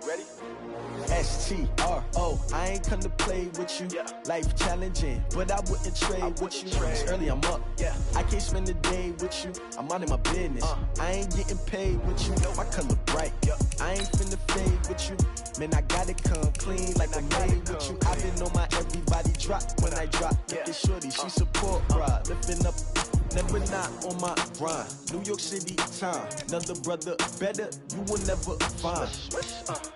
Ready? STRO, I ain't come to play with you. Life challenging, but I wouldn't trade with you. It's early, I'm up. I can't spend the day with you. I'm out of my business. I ain't getting paid with you. My color bright. I ain't finna fade with you. Man, I gotta come clean like I made with you. I've been on my everybody drop when I drop. Look at shorty, she support ride. Lifting up, never not on my grind. New York City time, another brother better, you will never find.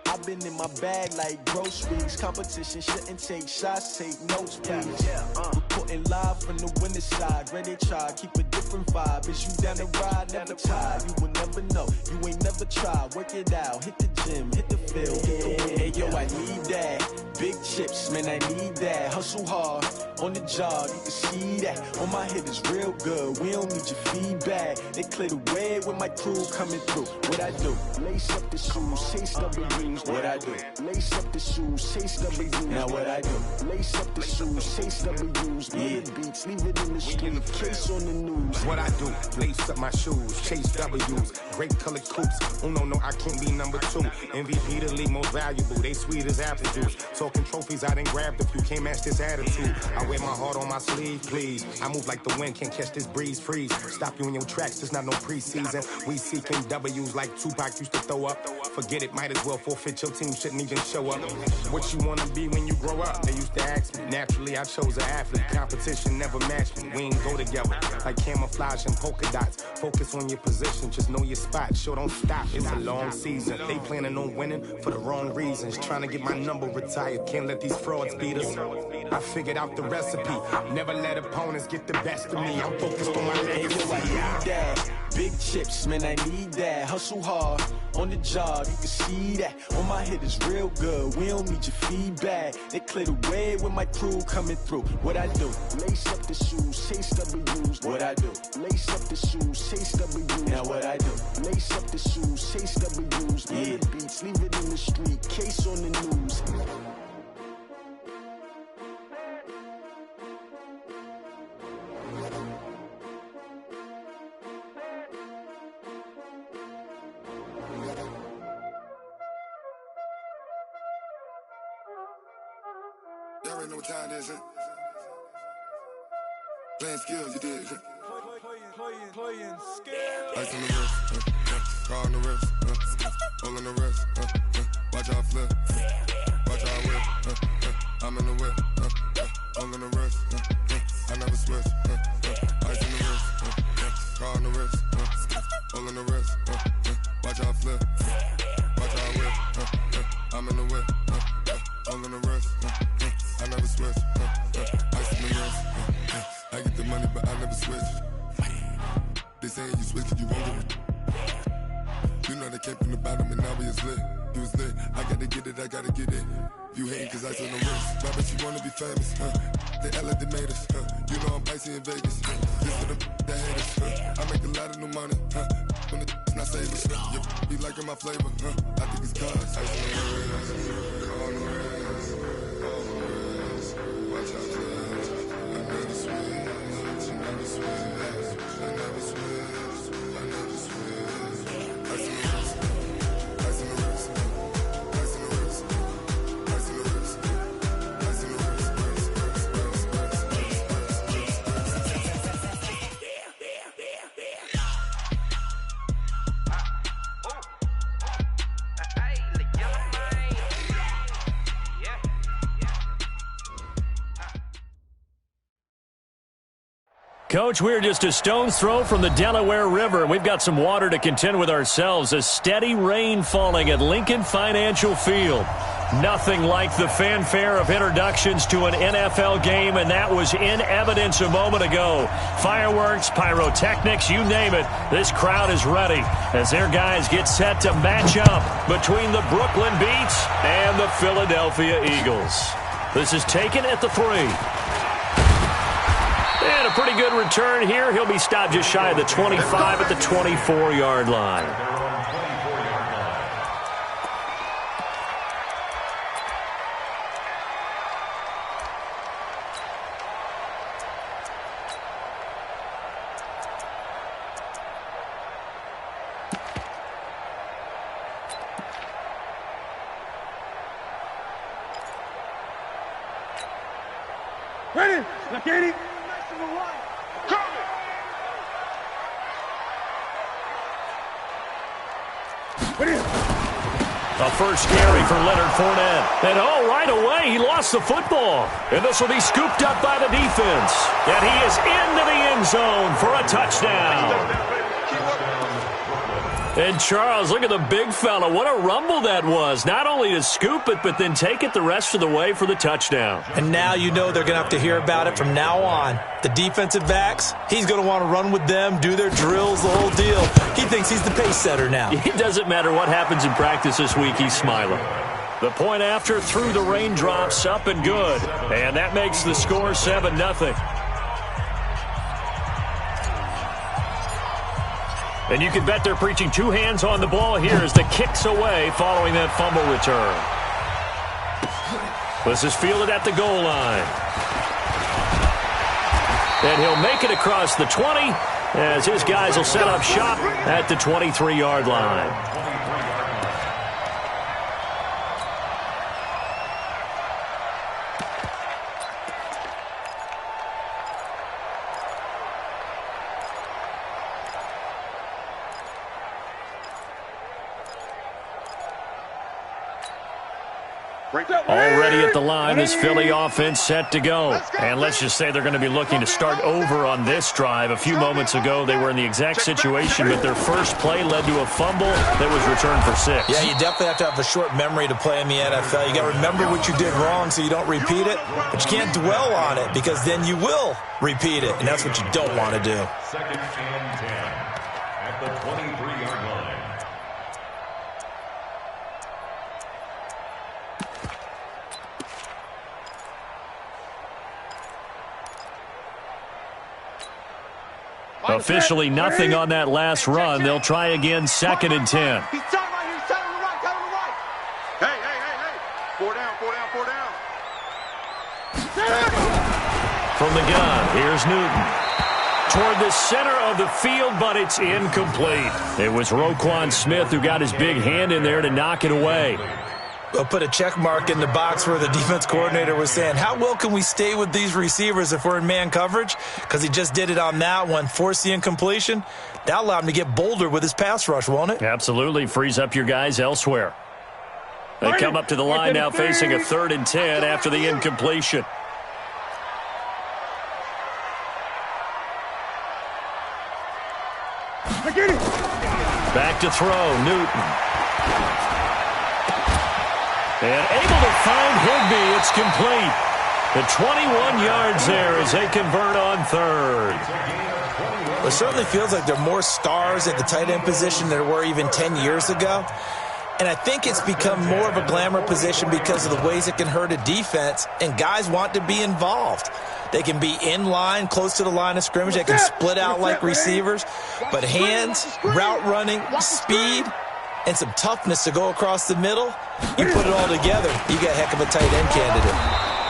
I've been in my bag like groceries. Competition shouldn't take shots, take notes, please. Reporting live from the winning side. Ready to try, keep a different vibe. Is you down the ride, never tired. You will never know, you ain't never tried. Work it out, hit the gym, hit the field, hit the wind. Hey yo, I need that. Big chips, man, I need that. Hustle hard, on the job, you can see that. On my head is real good, we don't need your feedback. They clear the way with my crew coming through. What I do? Lace up the shoes, chase W's. What I do? Lace up the shoes, chase W's. Now what I do? Lace up the shoes, chase W's. Yeah, beats, leave it in the street, case on the news. What I do? Lace up my shoes, chase W's. Great colored coops. Oh no, I can't be number 2. MVP the league most valuable. They sweet as apple juice. Talking trophies, I done grabbed a few. Can't match this attitude. I wear my heart on my sleeve, please. I move like the wind, can't catch this breeze, freeze. Stop you in your tracks, it's not no preseason. We seeking W's like Tupac used to throw up. Forget it, might as well forfeit. Your team shouldn't even show up. What you wanna be when you grow up? They used to ask me. Naturally, I chose an athlete. Competition never matched me. We ain't go together like camouflage and polka dots. Focus on your position, just know your spot. Sure, don't stop. It's a long season. They planning on winning for the wrong reasons. Trying to get my number retired. Can't let these frauds beat us. I figured out the recipe. Never let opponents get the best of me. I'm focused on my legacy. I need that. Big chips, man, I need that. Hustle hard, on the job, you can see that. On my head is real good, we don't need your feedback. They clear the way with my crew coming through. What I do? Lace up the shoes, chase W's. What I do? Lace up the shoes, chase W's. Now what I do? Lace up the shoes, chase W's. Yeah, beats, leave it in the street, case on the news. Y'all already know what time it is, huh? Playing skills, you did. Playing skills. Ice on the wrist, car on the wrist, hole in the wrist, watch out flip, watch out whip, I'm in the whip, hole in the wrist, I never switch, ice on the wrist, car on the wrist, hole in the wrist, watch out flip, watch out whip, I'm in the whip, hole in the wrist, I never switch, ice on the wrist, I get the money but I never switch. They saying you switch 'cause you won't get it. You know they came from the bottom and now we is lit. You was lit, I gotta get it, I gotta get it. You hating 'cause I on the wrist. Why bet you wanna be famous, They Ella they made us, You know I'm icy in Vegas, This for the that hate us, I make a lot of new money, When the not savers, You be liking my flavor, I think it's cause I on the wrist, on the wrist, on the wrist. Watch out, please. I never switch, I never switch. I never switch, I never switch. Ice in the wrist, ice in the wrist, ice in the wrist, ice in the wrist, ice in the wrist, Coach, we're just a stone's throw from the Delaware River. We've got some water to contend with ourselves. A steady rain falling at Lincoln Financial Field. Nothing like the fanfare of introductions to an NFL game, and that was in evidence a moment ago. Fireworks, pyrotechnics, you name it. This crowd is ready as their guys get set to match up between the Brooklyn Beats and the Philadelphia Eagles. This is taken at the 3. And a pretty good return here. He'll be stopped just shy of the 25 at the 24-yard line. Ready? Now, Katie. A first carry for Leonard Fournette. And right away, he lost the football. And this will be scooped up by the defense. And he is into the end zone for a touchdown. And Charles, look at the big fella. What a rumble that was. Not only to scoop it, but then take it the rest of the way for the touchdown. And now you know they're going to have to hear about it from now on. The defensive backs, he's going to want to run with them, do their drills, the whole deal. He thinks he's the pace setter now. It doesn't matter what happens in practice this week, he's smiling. The point after through the raindrops, up and good. And that makes the score 7-0. And you can bet they're preaching two hands on the ball here as the kick's away following that fumble return. This is fielded at the goal line. And he'll make it across the 20 as his guys will set up shop at the 23-yard line. Already at the line, this Philly offense set to go. And let's just say they're going to be looking to start over on this drive. A few moments ago, they were in the exact situation, but their first play led to a fumble that was returned for 6. Yeah, you definitely have to have a short memory to play in the NFL. You got to remember what you did wrong so you don't repeat it, but you can't dwell on it because then you will repeat it, and that's what you don't want to do. Second and 10 at the 23-yard line. Officially nothing on that last run. They'll try again, 2nd and 10. He's telling right here. He's telling him right. Telling him right. Hey. 4 down. From the gun, here's Newton. Toward the center of the field, but it's incomplete. It was Roquan Smith who got his big hand in there to knock it away. We'll put a check mark in the box where the defense coordinator was saying, how well can we stay with these receivers if we're in man coverage? Because he just did it on that one, forced the incompletion. That allowed him to get bolder with his pass rush, won't it? Absolutely. Frees up your guys elsewhere. They come up to the line now facing a 3rd and 10 after the incompletion. Back to throw, Newton. And able to find Higbee. It's complete. The 21 yards there as they convert on 3rd. It certainly feels like there are more stars at the tight end position than there were even 10 years ago. And I think it's become more of a glamour position because of the ways it can hurt a defense, and guys want to be involved. They can be in line, close to the line of scrimmage. They can split out like receivers. But hands, route running, speed, and some toughness to go across the middle, you put it all together, you got a heck of a tight end candidate.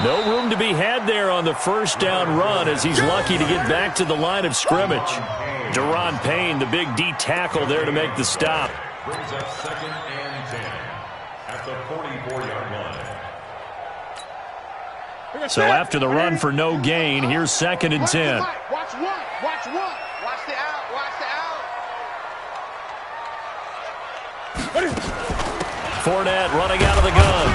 No room to be had there on the first down run as he's lucky to get back to the line of scrimmage. Deron Payne, the big D tackle there to make the stop. Brings up 2nd and 10 at the 44-yard line. So after the run for no gain, here's 2nd and 10. Watch one. Watch the out. Fournette running out of the gun.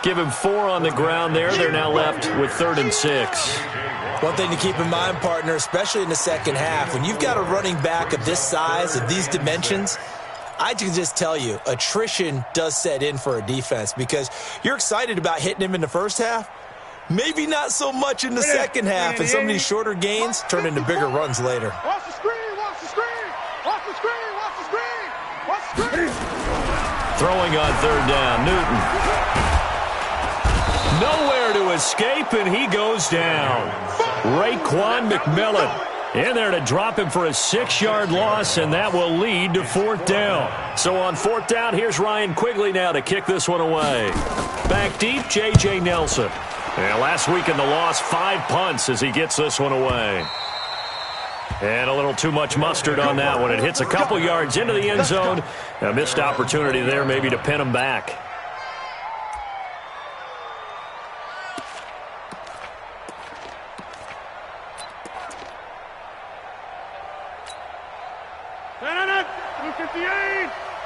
Give him 4 on the ground there. They're now left with 3rd and 6. One thing to keep in mind, partner, especially in the second half, when you've got a running back of this size, of these dimensions, I can just tell you, attrition does set in for a defense because you're excited about hitting him in the first half. Maybe not so much in the second half, and some of these shorter gains turn into bigger runs later. Watch the screen. Throwing on 3rd down, Newton. Nowhere to escape, and he goes down. Raekwon McMillan in there to drop him for a 6-yard loss, and that will lead to 4th down. So on 4th down, here's Ryan Quigley now to kick this one away. Back deep, J.J. Nelson. And last week in the loss, 5 punts as he gets this one away. And a little too much mustard on that one. It hits a couple yards into the end zone. A missed opportunity there maybe to pin him back.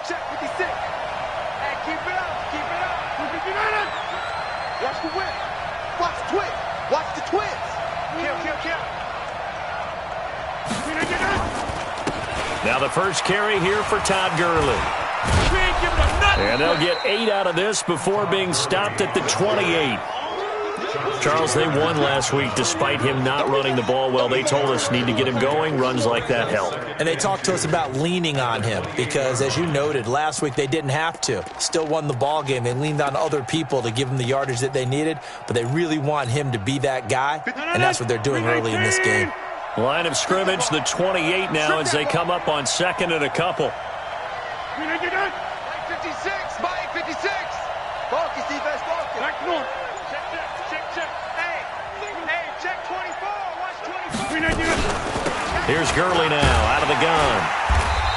Check 56. Hey, keep it up. Keep it up. Watch the whip. Watch the twist. Watch the twist. Kill. Now the first carry here for Todd Gurley. And they'll get 8 out of this before being stopped at the 28. Charles, they won last week despite him not running the ball well. They told us need to get him going. Runs like that help. And they talked to us about leaning on him because, as you noted, last week they didn't have to. Still won the ball game. They leaned on other people to give them the yardage that they needed, but they really want him to be that guy, and that's what they're doing early in this game. Line of scrimmage, the 28 now as they come up on second and a couple. 56, Mike 56. Focus, defense, focus. Back north. Check. Hey, check 24. Watch 24. Here's Gurley now out of the gun.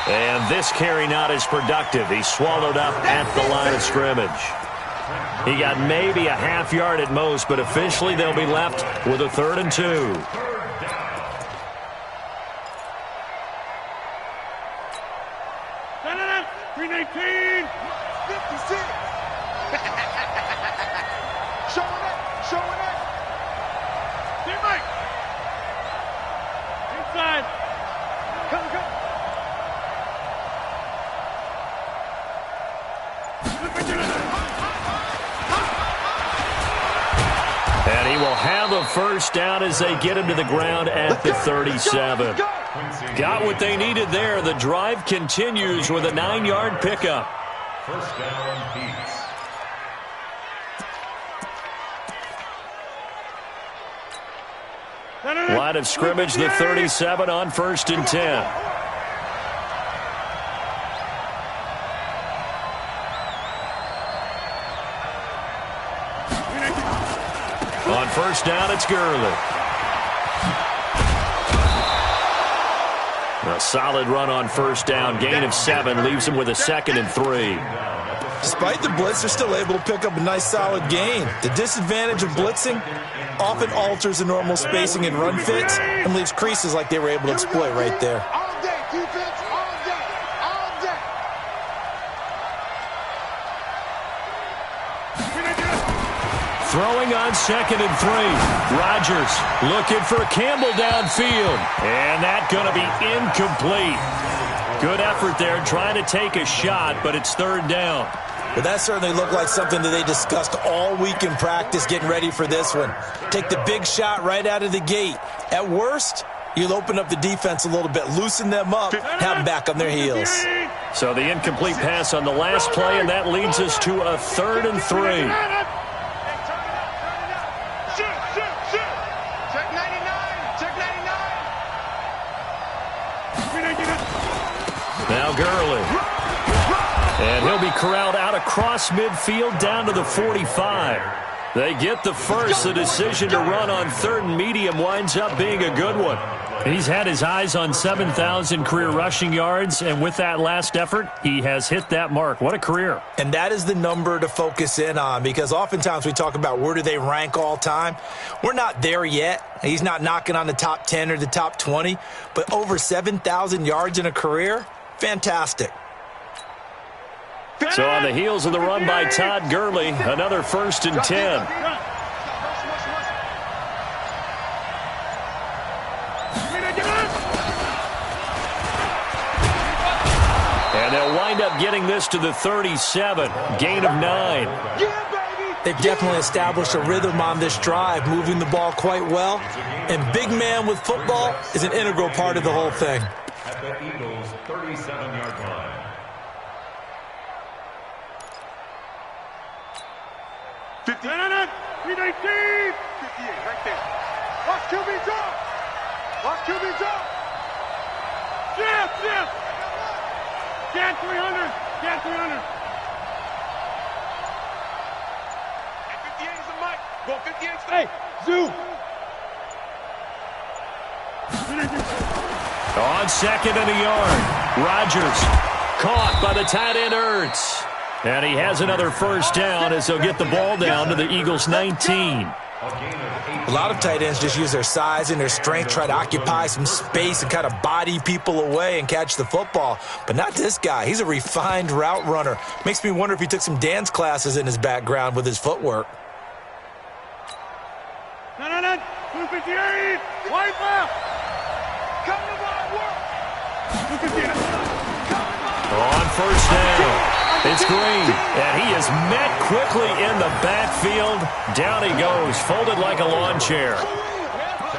And this carry not as productive. He's swallowed up at the line of scrimmage. He got maybe a half yard at most, but officially they'll be left with a 3rd and 2. Showing it. Get Mike. Inside. Come. And he will have a first down as they get him to the ground at the 37. Got what they needed there. The drive continues with a 9-yard pickup. First down, Pete's. Line of scrimmage, the 37 on 1st and 10. On 1st down, it's Gurley. A solid run on 1st down. Gain of 7 leaves him with a 2nd and 3. Despite the blitz, they're still able to pick up a nice, solid gain. The disadvantage of blitzing often alters the normal spacing and run fits and leaves creases like they were able to exploit right there. All day, defense, all day. Throwing on 2nd and 3. Rodgers looking for Campbell downfield. And that's going to be incomplete. Good effort there trying to take a shot, but it's 3rd down. Well, that certainly looked like something that they discussed all week in practice getting ready for this one. Take the big shot right out of the gate. At worst, you'll open up the defense a little bit, loosen them up, have them back on their heels. So the incomplete pass on the last play, and that leads us to a 3rd and 3. Check 99. Now Gurley. And he'll be corralled out across midfield down to the 45. They get the first. The decision to run on 3rd and medium winds up being a good one. He's had his eyes on 7,000 career rushing yards, and with that last effort, he has hit that mark. What a career. And that is the number to focus in on, because oftentimes we talk about where do they rank all time. We're not there yet. He's not knocking on the top 10 or the top 20, but over 7,000 yards in a career, fantastic. So on the heels of the run by Todd Gurley, another 1st and 10. And they'll wind up getting this to the 37. Gain of 9. They've definitely established a rhythm on this drive, moving the ball quite well. And big man with football is an integral part of the whole thing. At the Eagles' 37-yard line. 58, right there. Watch QB drop. Jeff. Get 300. 58 is a mic. Go 58. Hey, Zoo. On 2nd and a yard. Rodgers caught by the tight end Ertz. And he has another first down as they'll get the ball down to the Eagles' 19. A lot of tight ends just use their size and their strength, try to occupy some space and kind of body people away and catch the football. But not this guy. He's a refined route runner. Makes me wonder if he took some dance classes in his background with his footwork. No. 258. Wiper. Come to my work. 258. On first down. It's Green, and he is met quickly in the backfield. Down he goes, folded like a lawn chair.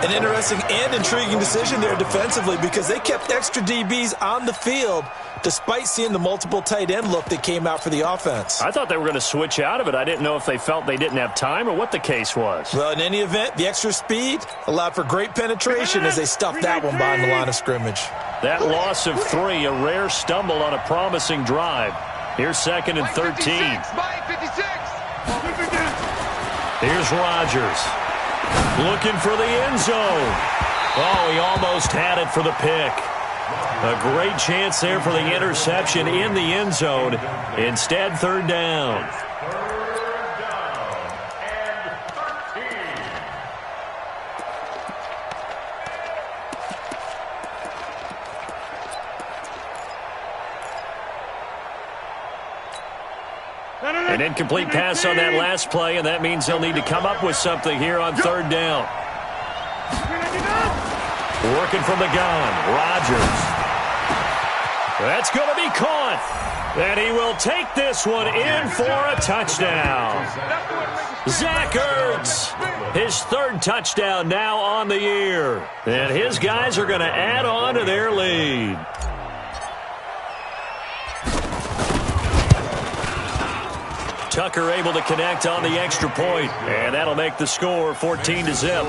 An interesting and intriguing decision there defensively because they kept extra DBs on the field despite seeing the multiple tight end look that came out for the offense. I thought they were going to switch out of it. I didn't know if they felt they didn't have time or what the case was. Well, in any event, the extra speed allowed for great penetration as they stuffed that one behind the line of scrimmage. That loss of 3, a rare stumble on a promising drive. Here's 2nd and 13. Here's Rodgers. Looking for the end zone. Oh, he almost had it for the pick. A great chance there for the interception in the end zone. Instead, 3rd down. An incomplete pass on that last play, and that means they'll need to come up with something here on 3rd down. Working from the gun, Rodgers. That's going to be caught. And he will take this one in for a touchdown. Zach Ertz, his 3rd touchdown now on the year. And his guys are going to add on to their lead. Tucker able to connect on the extra point, and that'll make the score 14-0.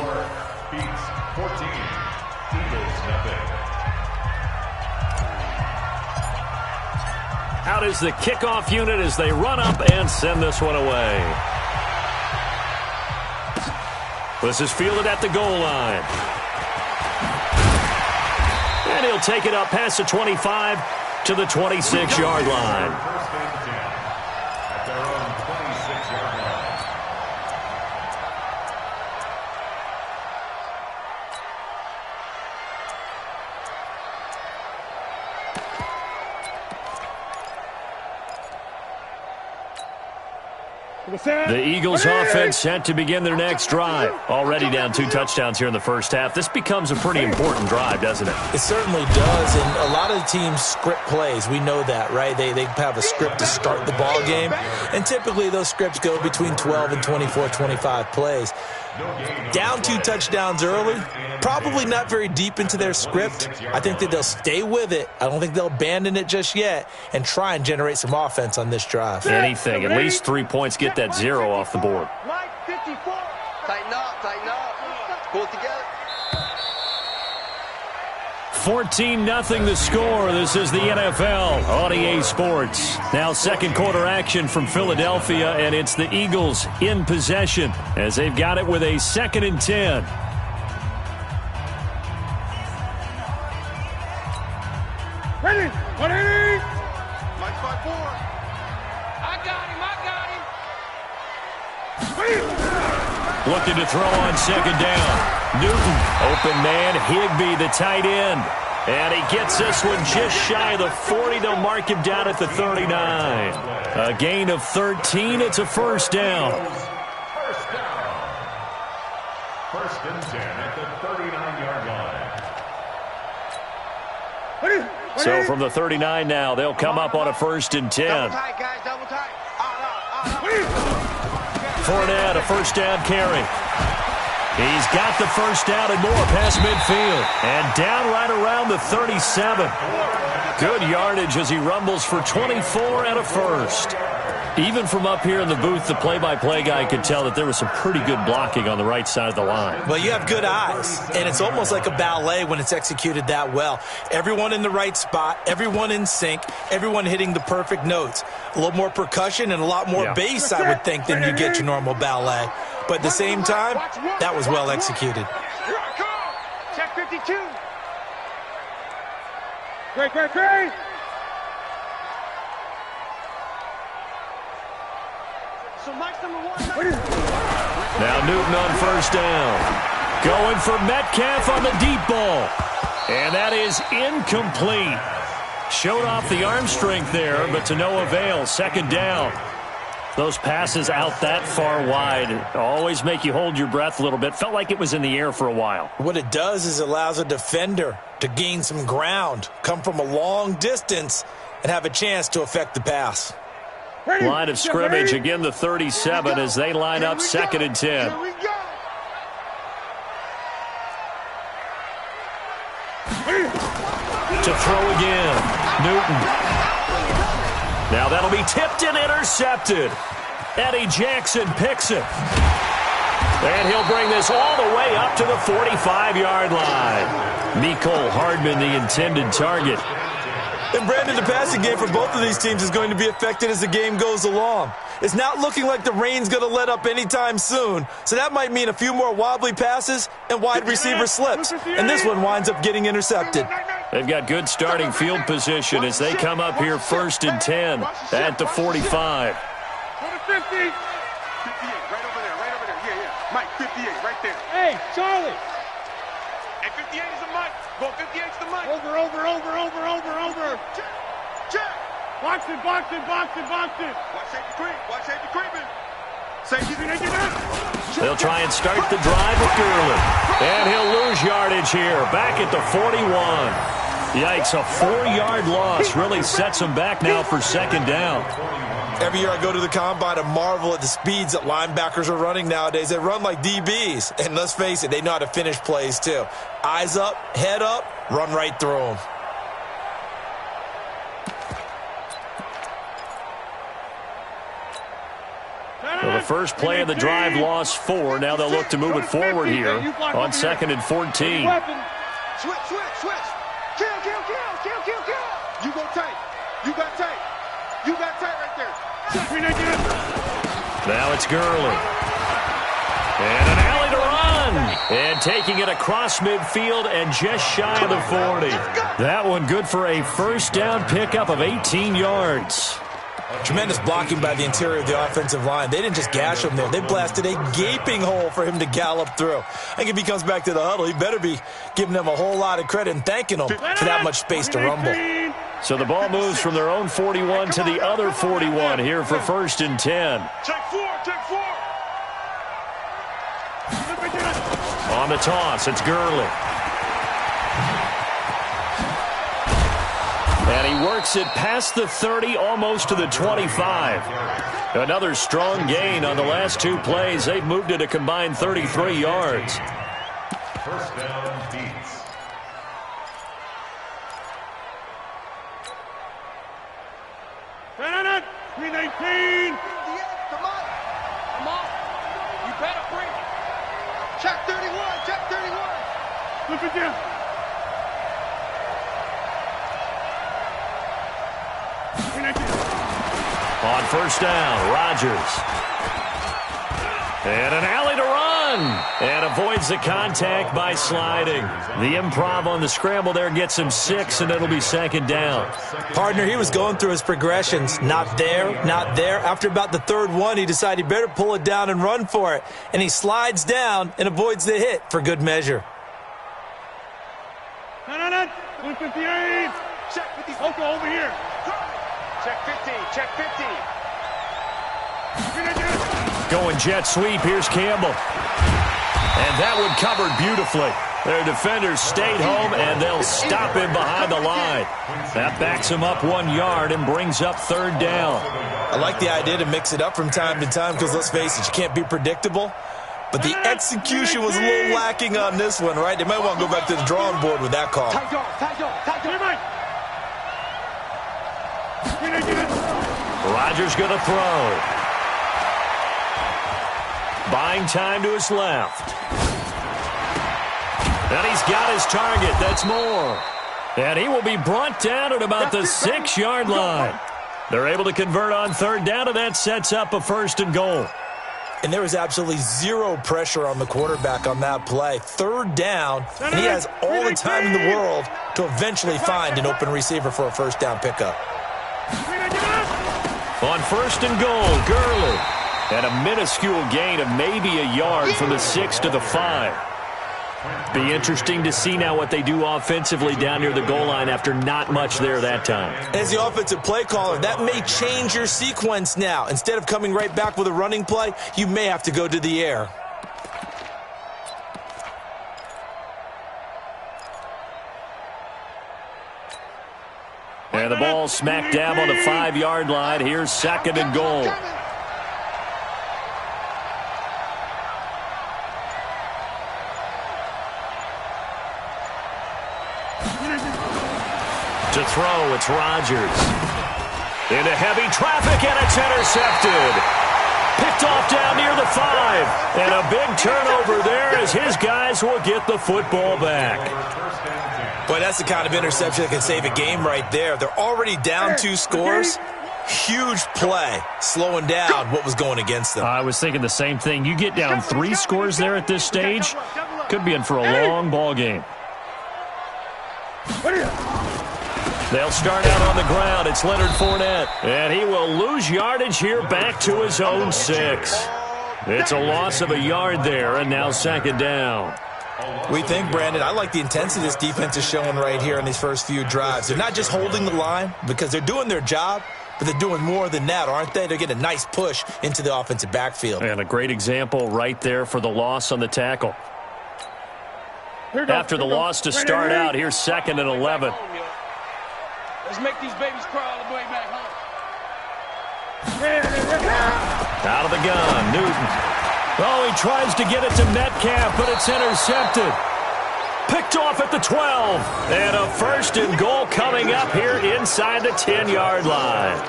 Out is the kickoff unit as they run up and send this one away. This is fielded at the goal line. And he'll take it up past the 25 to the 26-yard line. The Eagles offense set to begin their next drive. Already down 2 touchdowns here in the first half. This becomes a pretty important drive, doesn't it? It certainly does, and a lot of teams script plays. We know that, right? They have a script to start the ball game, and typically those scripts go between 12 and 24, 25 plays. Down 2 touchdowns early, probably not very deep into their script. I think that they'll stay with it. I don't think they'll abandon it just yet and try and generate some offense on this drive. Anything, at least 3 points, get that 0 off the board. Tighten up. Pull it together. 14-0 the score. This is the NFL on EA Sports. Now 2nd quarter action from Philadelphia, and it's the Eagles in possession as they've got it with a 2nd and 10. Ready? 180. Mike 5-4. I got him. Looking to throw on 2nd down. Newton, open man, Higbee, the tight end. And he gets this one just shy of the 40. They'll mark him down at the 39. A gain of 13. It's a 1st down. 1st and 10 at the 39-yard line. So from the 39 now, they'll come up on a 1st and 10. Double tight, guys. Double tight. Fournette, a 1st down carry. He's got the 1st down and more past midfield. And down right around the 37. Good yardage as he rumbles for 24 and a 1st. Even from up here in the booth, the play-by-play guy could tell that there was some pretty good blocking on the right side of the line. Well, you have good eyes, and it's almost like a ballet when it's executed that well. Everyone in the right spot, everyone in sync, everyone hitting the perfect notes. A little more percussion and a lot more bass, I would think, than you get your normal ballet. But at the same time, that was well executed. Here I come. Check 52. Great. Now Newton on first down. Going for Metcalf on the deep ball. And that is incomplete. Showed off the arm strength there, but to no avail. Second down. Those passes out that far wide always make you hold your breath a little bit. Felt like it was in the air for a while. What it does is it allows a defender to gain some ground, come from a long distance, and have a chance to affect the pass. Line of scrimmage, again the 37 as they line up 2nd and 10. To throw again, Newton. Now that'll be tipped and intercepted. Eddie Jackson picks it. And he'll bring this all the way up to the 45-yard line. Mecole Hardman, the intended target. And Brandon, the passing game for both of these teams is going to be affected as the game goes along. It's not looking like the rain's going to let up anytime soon, so that might mean a few more wobbly passes and wide receiver slips. And this one winds up getting intercepted. They've got good starting field position as they come up here 1st and 10 at the 45. 58, right over there. Yeah. Mike, 58, right there. Hey, Charlie. And 58 is the Mike. Go, 58's the Mike. Over. Check. Box it. Watch safety creep. Watch safety creeping. Safety's going to get up. They'll try and start the drive with Gurley. And he'll lose yardage here. Back at the 41. Yikes, a 4-yard loss really sets them back now for 2nd down. Every year I go to the combine and marvel at the speeds that linebackers are running nowadays. They run like DBs. And let's face it, they know how to finish plays too. Eyes up, head up, run right through them. Well, the first play of the drive lost 4. Now they'll look to move it forward here on 2nd and 14. Switch. Kill. You go tight. You got tight right there. Now it's Gurley. And an alley to run. And taking it across midfield and just shy of the 40. That one good for a first down pickup of 18 yards. Tremendous blocking by the interior of the offensive line. They didn't just gash him there. They blasted a gaping hole for him to gallop through. I think if he comes back to the huddle, he better be giving them a whole lot of credit and thanking them for that much space to rumble. So the ball moves from their own 41 to the other 41 here for 1st and 10. Check 4. On the toss, it's Gurley. And he works it past the 30, almost to the 25. Another strong gain on the last 2 plays. They've moved it a combined 33 yards. First down beats. Green 18. Come on. You better bring it. Check 31. Look at you. On first down, Rodgers. And an alley to run. And avoids the contact by sliding. The improv on the scramble there gets him 6, and it'll be 2nd down. Partner, he was going through his progressions. Not there. After about the 3rd one, he decided he better pull it down and run for it. And he slides down and avoids the hit for good measure. 158. Check 50. Okay, over here. Check 15. Going jet sweep. Here's Campbell. And that one covered beautifully. Their defenders stayed home, and they'll stop him behind the line. That backs him up 1 yard and brings up 3rd down. I like the idea to mix it up from time to time because, let's face it, you can't be predictable. But the execution was a little lacking on this one, right? They might want to go back to the drawing board with that call. Rodgers going to throw. Buying time to his left. And he's got his target. That's Moore. And he will be brought down at about the 6-yard line. They're able to convert on 3rd down, and that sets up a 1st and goal. And there was absolutely zero pressure on the quarterback on that play. 3rd down, and he has all the time in the world to eventually find an open receiver for a 1st down pickup. On 1st and goal, Gurley. And a minuscule gain of maybe a yard from the 6 to the 5. Be interesting to see now what they do offensively down near the goal line after not much there that time. As the offensive play caller, that may change your sequence now. Instead of coming right back with a running play, you may have to go to the air. And the ball smack dab on the 5-yard line. Here's 2nd and goal. To throw, it's Rodgers. Into heavy traffic, and it's intercepted. Picked off down near the 5. And a big turnover there as his guys will get the football back. Boy, that's the kind of interception that can save a game right there. They're already down 2 scores. Huge play, slowing down what was going against them. I was thinking the same thing. You get down 3 scores there at this stage, could be in for a long ball game. They'll start out on the ground. It's Leonard Fournette. And he will lose yardage here back to his own 6. It's a loss of a yard there, and now 2nd down. We think, Brandon, I like the intensity this defense is showing right here in these first few drives. They're not just holding the line because they're doing their job, but they're doing more than that, aren't they? They're getting a nice push into the offensive backfield. And a great example right there for the loss on the tackle. After the loss to start out, here's 2nd and 11. Let's make these babies cry all the way back home. Out of the gun, Newton. Oh, he tries to get it to Metcalf, but it's intercepted. Picked off at the 12. And a 1st and goal coming up here inside the 10-yard line.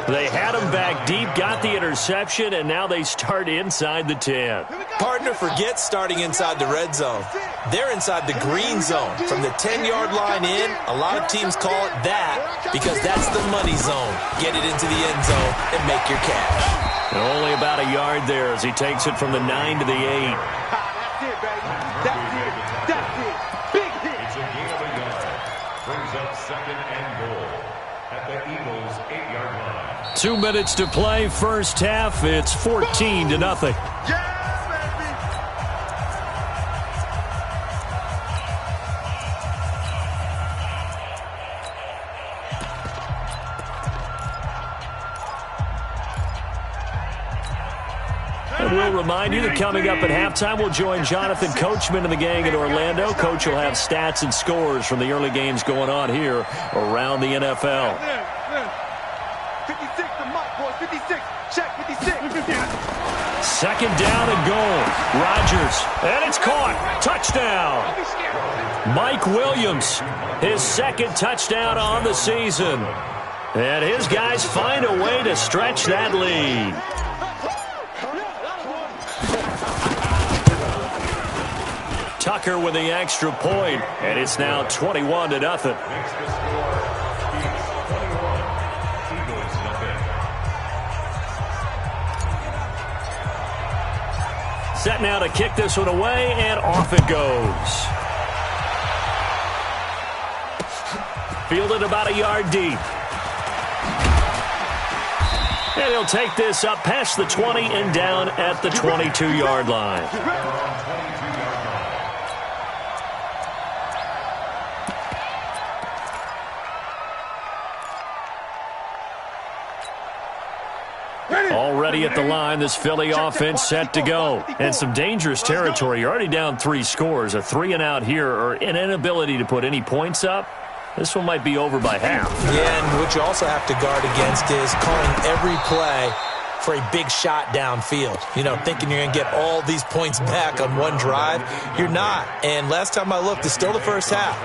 They had him back deep, got the interception, and now they start inside the 10. Partner forgets starting inside the red zone. They're inside the green zone. From the 10-yard line in, a lot of teams call it that because that's the money zone. Get it into the end zone and make your cash. And only about a yard there as he takes it from the 9 to the 8. That's it, baby. That's it. That's it. Big hit. It's a gain of a yard. Brings up 2nd and goal at the Eagles' 8-yard line. 2 minutes to play, first half. It's 14-0. Yeah, And we'll remind you that coming up at halftime, we'll join Jonathan Coachman and the gang in Orlando. Coach will have stats and scores from the early games going on here around the NFL. 56 to Mike, boys. 56. Check 56. 2nd down and goal. Rodgers. And it's caught. Touchdown. Mike Williams. His 2nd touchdown on the season. And his guys find a way to stretch that lead. Tucker with the extra point, and it's now 21-0. Set now to kick this one away, and off it goes. Fielded about a yard deep. And he'll take this up past the 20 and down at the 22-yard line. Already at the line, this Philly offense set to go. And some dangerous territory. You're already down 3 scores. A 3-and-out here or an inability to put any points up. This one might be over by half. Yeah, and what you also have to guard against is calling every play for a big shot downfield. You know, thinking you're going to get all these points back on one drive. You're not. And last time I looked, it's still the first half.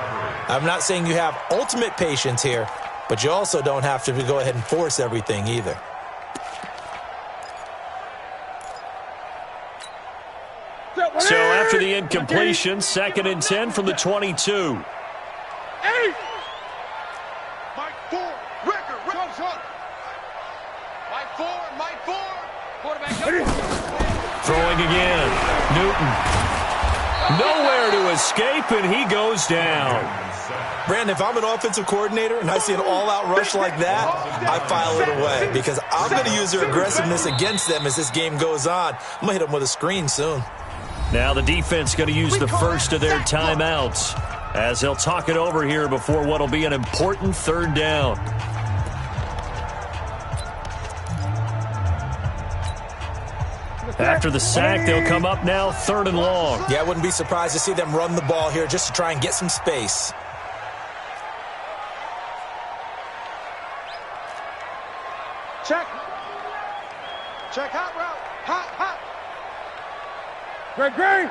I'm not saying you have ultimate patience here, but you also don't have to go ahead and force everything either. So after the incompletion, 2nd and 10 from the 22. Hey! Mike 4, record, Mike 4. Quarterback. Throwing again. Newton. Nowhere to escape, and he goes down. Brandon, if I'm an offensive coordinator and I see an all-out rush like that, I file it away because I'm going to use their aggressiveness against them as this game goes on. I'm going to hit them with a screen soon. Now the defense going to use the first of their timeouts as they'll talk it over here before what will be an important third down. After the sack, they'll come up now 3rd and long. Yeah, I wouldn't be surprised to see them run the ball here just to try and get some space. Check. Check hot route. Hot. Great.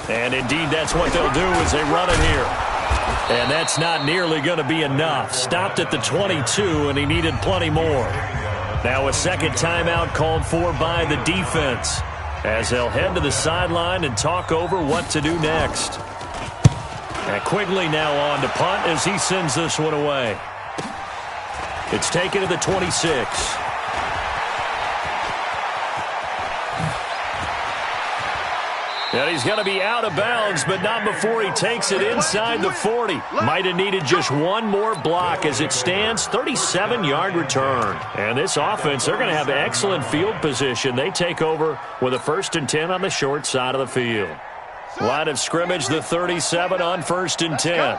And indeed, that's what they'll do as they run it here. And that's not nearly going to be enough. Stopped at the 22, and he needed plenty more. Now a second timeout called for by the defense as they'll head to the sideline and talk over what to do next. And Quigley now on to punt as he sends this one away. It's taken to the 26. And he's going to be out of bounds, but not before he takes it inside the 40. Might have needed just one more block as it stands, 37-yard return. And this offense, they're going to have excellent field position. They take over with a 1st and 10 on the short side of the field. Line of scrimmage, the 37 on 1st and 10.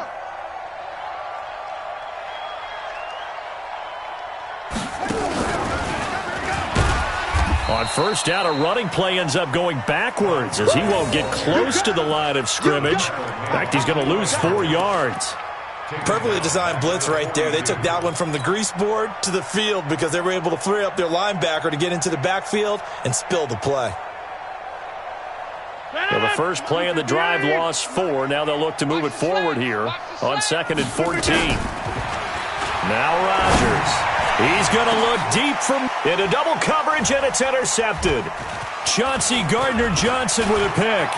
On first down, a running play ends up going backwards as he won't get close to the line of scrimmage. In fact, he's going to lose 4 yards. Perfectly designed blitz right there. They took that one from the grease board to the field because they were able to free up their linebacker to get into the backfield and spill the play. Well, the first play of the drive lost 4. Now they'll look to move it forward here on 2nd and 14. Now Rodgers. He's going to look deep into double coverage, and it's intercepted. Chauncey Gardner-Johnson with a pick.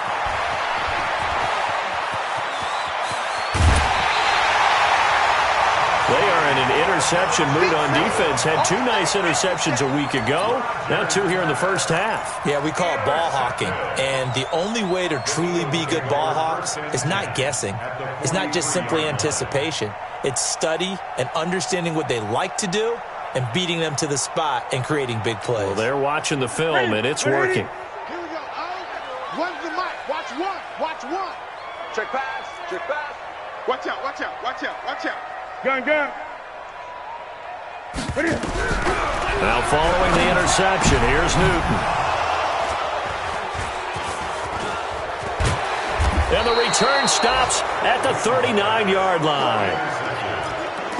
They are in an interception mood on defense. Had 2 nice interceptions a week ago. Now 2 here in the first half. Yeah, we call it ball hawking. And the only way to truly be good ball hawks is not guessing. It's not just simply anticipation. It's study and understanding what they like to do and beating them to the spot and creating big plays. Well, they're watching the film, and it's working. Here we go. One's the mic. Watch one. Check pass. Watch out. Gun. Now following the interception, here's Newton. And the return stops at the 39-yard line.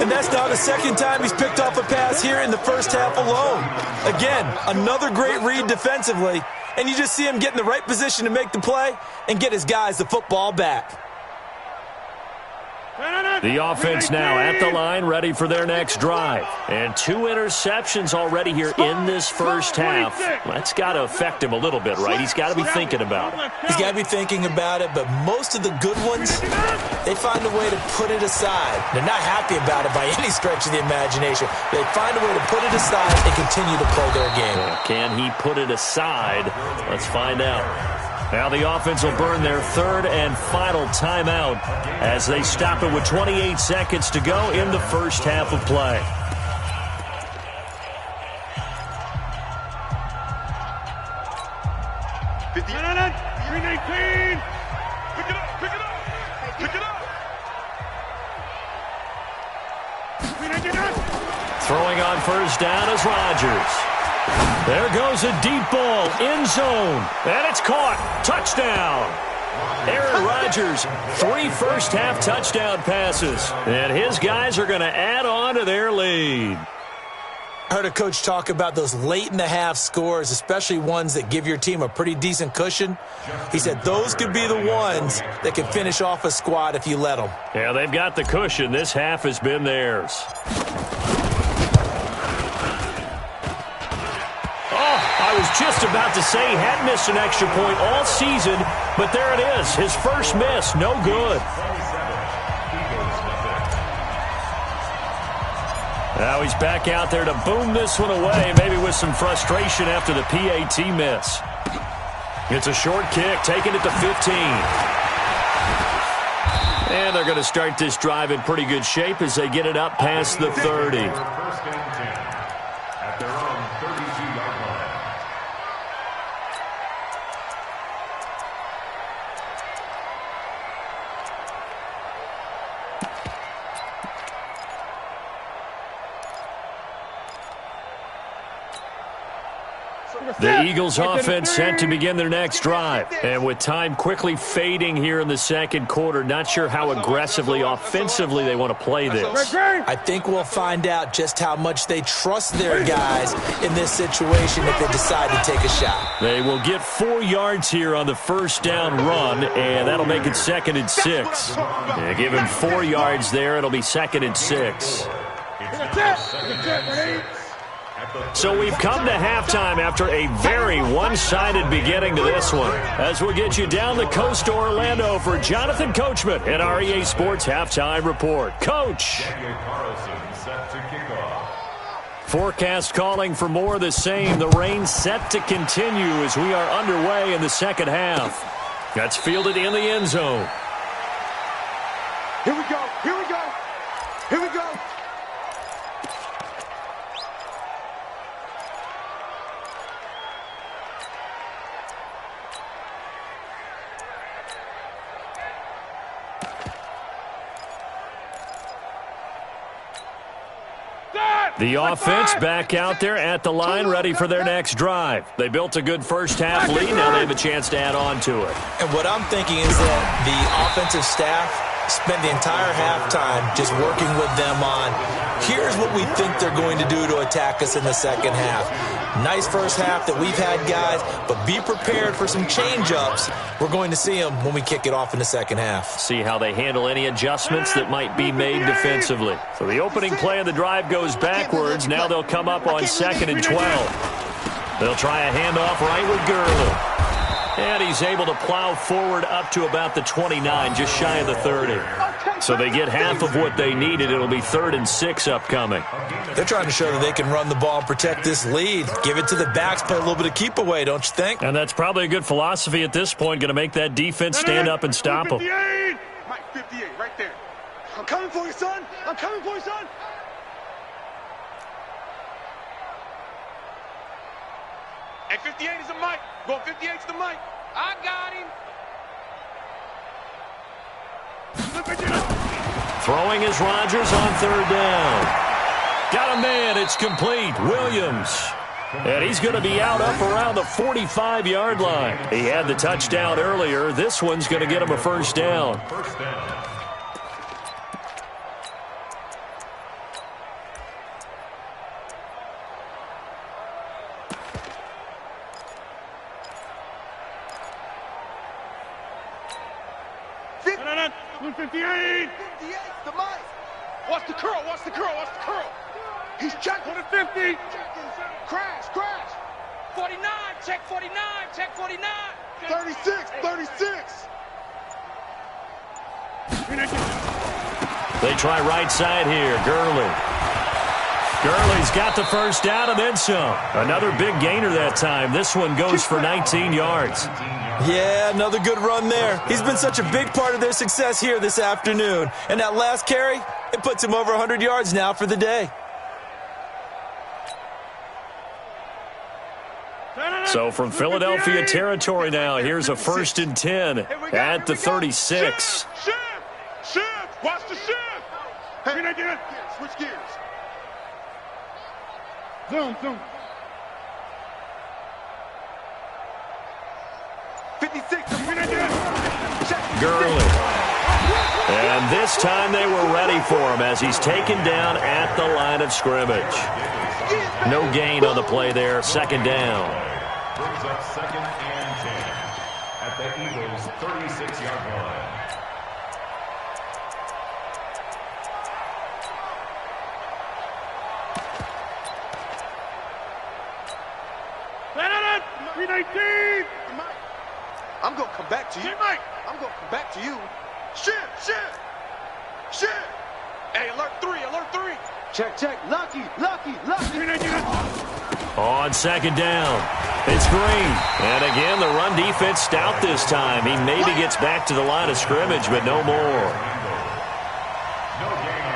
And that's now the second time he's picked off a pass here in the first half alone. Again, another great read defensively. And you just see him get in the right position to make the play and get his guys the football back. The offense now at the line, ready for their next drive. And 2 interceptions already here in this first half. That's got to affect him a little bit, right? He's got to be thinking about it. He's got to be thinking about it, but most of the good ones, they find a way to put it aside. They're not happy about it by any stretch of the imagination. They find a way to put it aside and continue to play their game. Can he put it aside? Let's find out. Now the offense will burn their 3rd and final timeout as they stop it with 28 seconds to go in the first half of play. Pick it up. Throwing on first down is Rodgers. There goes a deep ball, end zone, and it's caught. Touchdown. Aaron Rodgers, 3 first-half touchdown passes, and his guys are going to add on to their lead. I heard a coach talk about those late-in-the-half scores, especially ones that give your team a pretty decent cushion. He said those could be the ones that can finish off a squad if you let them. Yeah, they've got the cushion. This half has been theirs. I was just about to say he hadn't missed an extra point all season, but there it is. His first miss, no good. Now he's back out there to boom this one away, maybe with some frustration after the PAT miss. It's a short kick, taking it to 15. And they're going to start this drive in pretty good shape as they get it up past the 30. First and 10 at their own 32-yard line. The Eagles offense set to begin their next drive. And with time quickly fading here in the second quarter, not sure how aggressively, offensively they want to play this. I think we'll find out just how much they trust their guys in this situation if they decide to take a shot. They will get 4 yards here on the first down run, and that'll make it 2nd and 6. Give him 4 yards there. It'll be 2nd and 6. So we've come to halftime after a very one-sided beginning to this one. As we'll get you down the coast to Orlando for Jonathan Coachman at our EA Sports Halftime Report. Coach. Forecast calling for more of the same. The rain set to continue as we are underway in the second half. That's fielded in the end zone. Here we go. Here we go. Here we go. The offense back out there at the line, ready for their next drive. They built a good first half lead. Now they have a chance to add on to it. And what I'm thinking is that the offensive staff spent the entire halftime just working with them on, here's what we think they're going to do to attack us in the second half. Nice first half that we've had, guys, but be prepared for some change-ups. We're going to see them when we kick it off in the second half. See how they handle any adjustments that might be made defensively. So the opening play of the drive goes backwards. Now they'll come up on 2nd and 12. They'll try a handoff right with Gurley. And he's able to plow forward up to about the 29, just shy of the 30. So they get half of what they needed. It'll be 3rd and 6 upcoming. They're trying to show that they can run the ball and protect this lead. Give it to the backs, play a little bit of keep away, don't you think? And that's probably a good philosophy at this point. Going to make that defense stand up and stop them. Mike 58, right there. I'm coming for you, son. I'm coming for you, son. Hey, 58 is a Mike. Going 58 to the Mike. I got him. Throwing is Rodgers on 3rd down. Got a man. It's complete. Williams. And he's going to be out up around the 45-yard line. He had the touchdown earlier. This one's going to get him a first down. First down. The Mike. Watch the curl. Watch the curl. Watch the curl. He's checked on the 50. Crash. Crash. 49. Check 49. Check 49. 36. 36. They try right side here. Gurley. Gurley's got the first down and then some. Another big gainer that time. This one goes for 19 yards. Yeah, another good run there. He's been such a big part of their success here this afternoon. And that last carry, it puts him over 100 yards now for the day. So from Philadelphia territory now, here's a 1st and 10 at the 36. Shift. Watch the shift. Hey, switch gears. Zoom. 56. Gurley. And this time they were ready for him as he's taken down at the line of scrimmage. No gain on the play there. 2nd down. Brings up 2nd and 10 at the Eagles' 36-yard line. I'm going to come back to you. Mike. I'm going to come back to you. Shift. Hey, alert 3. Check. Lucky. On 2nd down. It's Green. And again, the run defense stout this time. He maybe gets back to the line of scrimmage, but no more.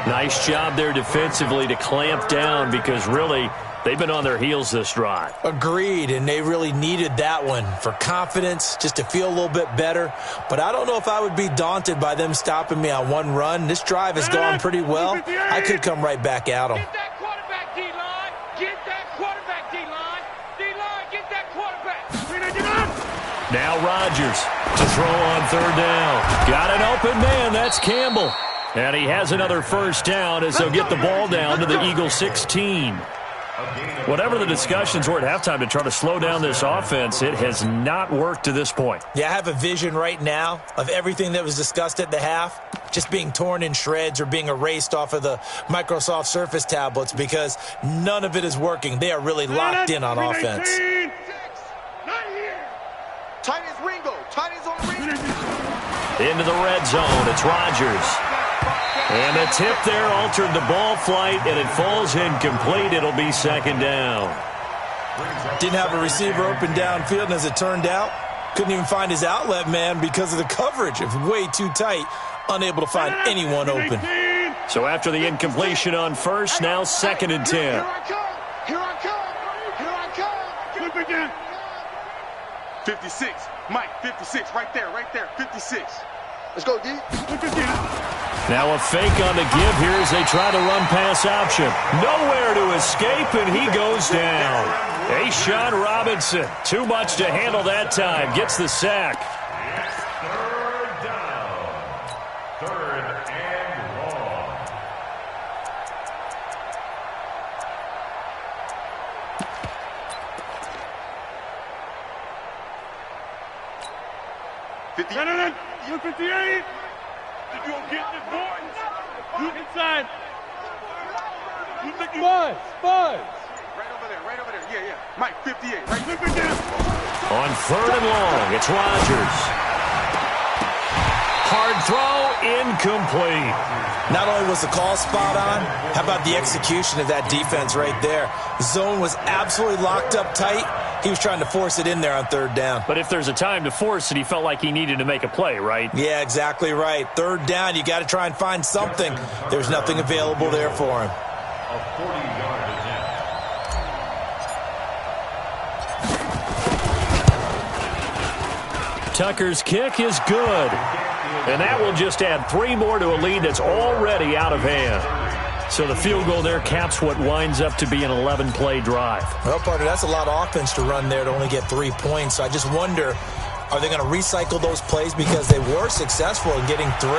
Nice job there defensively to clamp down because really they've been on their heels this drive. Agreed, and they really needed that one for confidence, just to feel a little bit better. But I don't know if I would be daunted by them stopping me on one run. This drive has gone pretty well. I could come right back at them. Get that quarterback, D-line. Get that quarterback, D-line. D-line, get that quarterback. Now Rodgers to throw on third down. Got an open man. That's Campbell. And he has another first down as they'll get the ball down to the Eagles 16. Whatever the discussions were at halftime to try to slow down this offense, it has not worked to this point. Yeah, I have a vision right now of everything that was discussed at the half just being torn in shreds or being erased off of the Microsoft Surface tablets because none of it is working. They are really locked in on offense. Tight ends Ringo. Tight ends on the ring. Into the red zone. It's Rodgers. And the tip there altered the ball flight, and it falls incomplete. It'll be second down. Didn't have a receiver open downfield, and as it turned out, couldn't even find his outlet man because of the coverage. It was way too tight, unable to find anyone open. So after the incompletion on first, now 2nd and 10. Here I come. Here I come. Here I come. Flip again. 56. Mike, 56. Right there. 56. Let's go, D. Now a fake on the give here as they try to run pass option. Nowhere to escape, and he goes down. A'Shawn Robinson, too much to handle that time, gets the sack. Third down. 3rd and long. You're 58. You gonna get this, boy? You inside. You think you Buzz. Right over there. Yeah. Mike, 58. Right there. On 3rd and long, it's Rodgers. Hard throw, incomplete. Not only was the call spot on, how about the execution of that defense right there? The zone was absolutely locked up tight. He was trying to force it in there on 3rd down. But if there's a time to force it, he felt like he needed to make a play, right? Yeah, exactly right. 3rd down, you got to try and find something. There's nothing available there for him. A 40-yard attempt. Tucker's kick is good. And that will just add 3 more to a lead that's already out of hand. So the field goal there caps what winds up to be an 11-play drive. Well, partner, that's a lot of offense to run there to only get 3 points. So I just wonder, are they going to recycle those plays because they were successful in getting 3?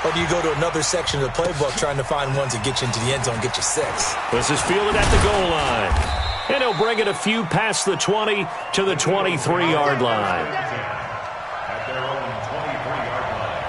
Or do you go to another section of the playbook trying to find ones that get you into the end zone and get you 6? This is fielded at the goal line. And he'll bring it a few past the 20 to the 23-yard line. At their own 23-yard line.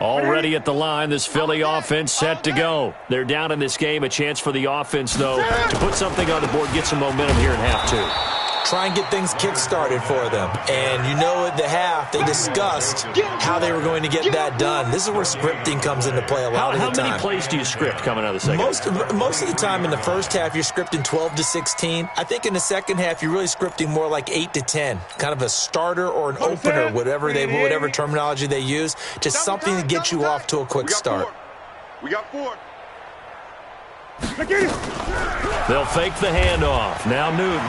Already at the line, this Philly offense set to go. They're down in this game. A chance for the offense, though, to put something on the board, get some momentum here in half 2. Try and get things kick-started for them. And you know at the half, they discussed how they were going to get that done. This is where scripting comes into play a lot of the time. How many plays do you script coming out of the second? Most of the time in the first half, you're scripting 12 to 16. I think in the second half, you're really scripting more like 8 to 10. Kind of a starter or an opener, whatever terminology they use. Just something to get you off to a quick start. We got 4. They'll fake the handoff. Now Newton.